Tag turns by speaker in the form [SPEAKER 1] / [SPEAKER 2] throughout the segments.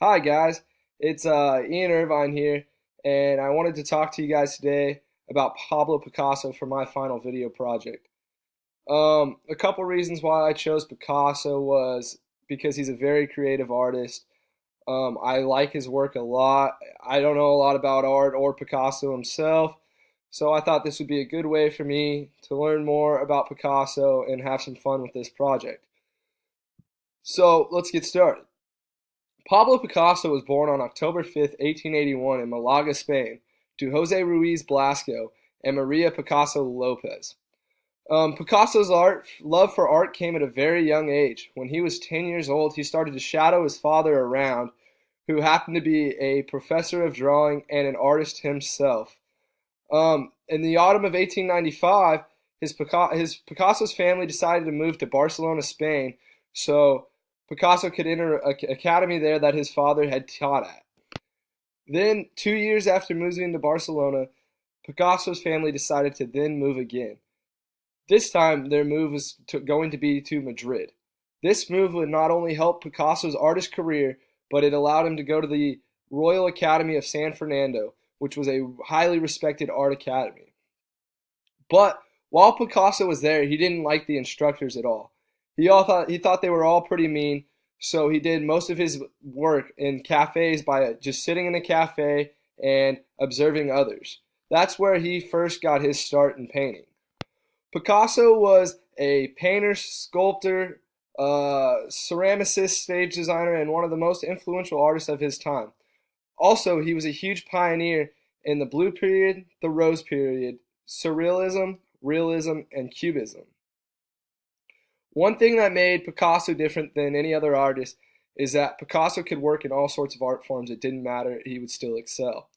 [SPEAKER 1] Hi guys, it's Ian Irvine here, and I wanted to talk to you guys today about Pablo Picasso for my final video project. A couple reasons why I chose Picasso was because he's a very creative artist. I like his work a lot. I don't know a lot about art or Picasso himself, so I thought this would be a good way for me to learn more about Picasso and have some fun with this project. So let's get started. Pablo Picasso was born on October 5th, 1881 in Malaga, Spain, to Jose Ruiz Blasco and Maria Picasso Lopez. Picasso's love for art came at a very young age. When he was 10 years old, he started to shadow his father around, who happened to be a professor of drawing and an artist himself. In the autumn of 1895, his Picasso's family decided to move to Barcelona, Spain, so Picasso could enter an academy there that his father had taught at. Then, 2 years after moving to Barcelona, Picasso's family decided to then move again. This time, their move was going to be to Madrid. This move would not only help Picasso's artist career, but it allowed him to go to the Royal Academy of San Fernando, which was a highly respected art academy. But while Picasso was there, he didn't like the instructors at all. He thought they were all pretty mean, so he did most of his work in cafes by just sitting in a cafe and observing others. That's where he first got his start in painting. Picasso was a painter, sculptor, ceramicist, stage designer, and one of the most influential artists of his time. Also, he was a huge pioneer in the Blue Period, the Rose Period, Surrealism, Realism, and Cubism. One thing that made Picasso different than any other artist is that Picasso could work in all sorts of art forms. It didn't matter, he would still excel.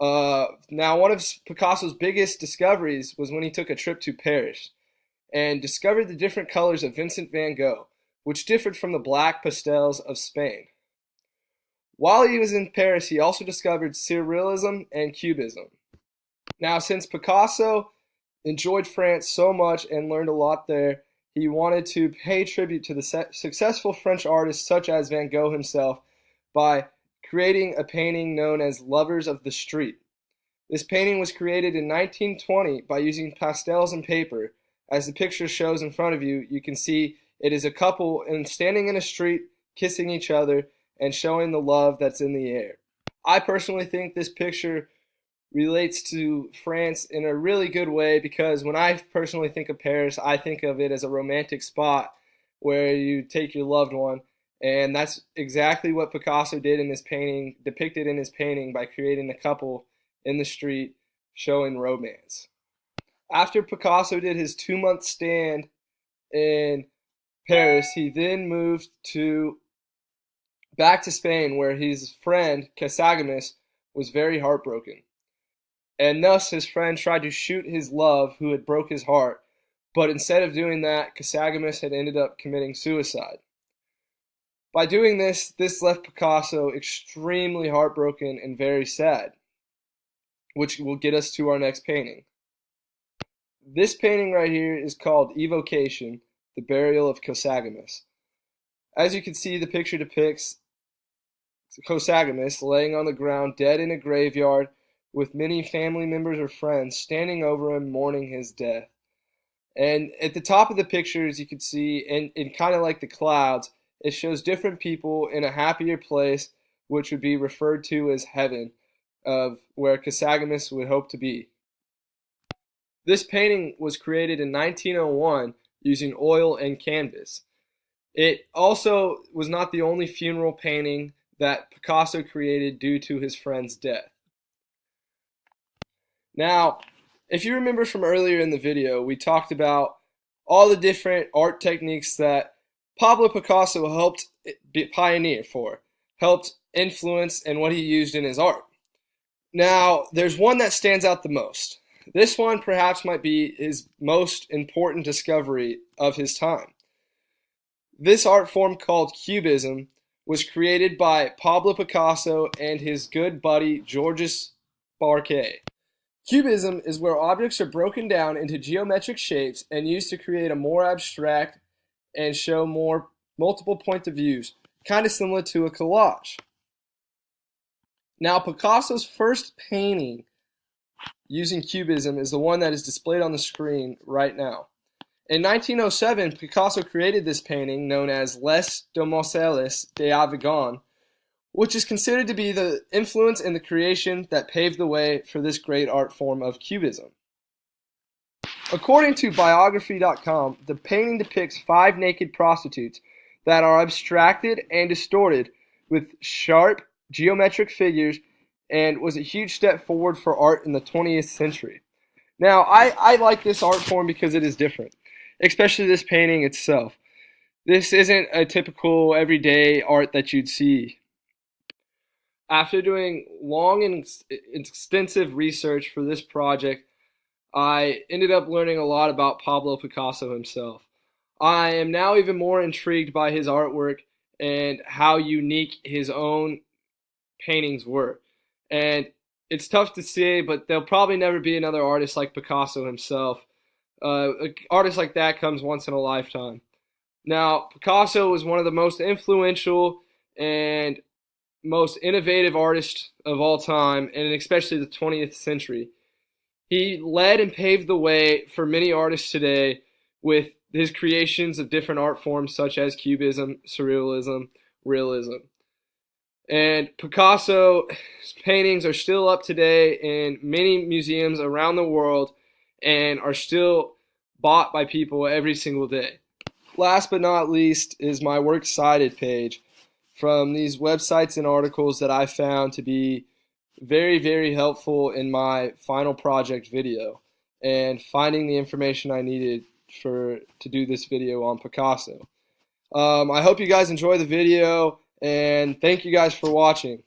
[SPEAKER 1] Now, one of Picasso's biggest discoveries was when he took a trip to Paris and discovered the different colors of Vincent van Gogh, which differed from the black pastels of Spain. While he was in Paris, he also discovered Surrealism and Cubism. Now, since Picasso enjoyed France so much and learned a lot there, he wanted to pay tribute to the successful French artists such as Van Gogh himself by creating a painting known as Lovers of the Street. This painting was created in 1920 by using pastels and paper. As the picture shows in front of you, you can see it is a couple standing in a street, kissing each other, and showing the love that's in the air. I personally think this picture relates to France in a really good way because when I personally think of Paris, I think of it as a romantic spot where you take your loved one, and that's exactly what Picasso did in his painting, depicted in his painting by creating a couple in the street showing romance. After Picasso did his 2-month stand in Paris, he then moved back to Spain where his friend Casagemas was very heartbroken. And thus his friend tried to shoot his love who had broke his heart, but instead of doing that, Casagemas had ended up committing suicide. By doing this left Picasso extremely heartbroken and very sad, which will get us to our next painting. This painting right here is called Evocation, the Burial of Casagemas. As you can see, the picture depicts Casagemas laying on the ground dead in a graveyard with many family members or friends standing over him mourning his death. And at the top of the picture, as you can see, in kind of like the clouds, it shows different people in a happier place, which would be referred to as heaven, of where Casagemas would hope to be. This painting was created in 1901 using oil and canvas. It also was not the only funeral painting that Picasso created due to his friend's death. Now, if you remember from earlier in the video, we talked about all the different art techniques that Pablo Picasso helped pioneer helped influence, and what he used in his art. Now, there's one that stands out the most. This one perhaps might be his most important discovery of his time. This art form called Cubism was created by Pablo Picasso and his good buddy Georges Barquet. Cubism is where objects are broken down into geometric shapes and used to create a more abstract and show more multiple point of views, kind of similar to a collage. Now, Picasso's first painting using Cubism is the one that is displayed on the screen right now. In 1907, Picasso created this painting known as Les Demoiselles d'Avignon, which is considered to be the influence in the creation that paved the way for this great art form of Cubism. According to biography.com, the painting depicts 5 naked prostitutes that are abstracted and distorted with sharp geometric figures and was a huge step forward for art in the 20th century. Now, I like this art form because it is different, especially this painting itself. This isn't a typical everyday art that you'd see. After doing long and extensive research for this project, I ended up learning a lot about Pablo Picasso himself. I am now even more intrigued by his artwork and how unique his own paintings were. And it's tough to say, but there'll probably never be another artist like Picasso himself. An artist like that comes once in a lifetime. Now, Picasso was one of the most influential and most innovative artists of all time, and especially the 20th century. He led and paved the way for many artists today with his creations of different art forms such as Cubism, Surrealism, Realism. And Picasso's paintings are still up today in many museums around the world and are still bought by people every single day. Last but not least is my Works Cited page from these websites and articles that I found to be very, very helpful in my final project video and finding the information I needed to do this video on Picasso. I hope you guys enjoy the video, and thank you guys for watching.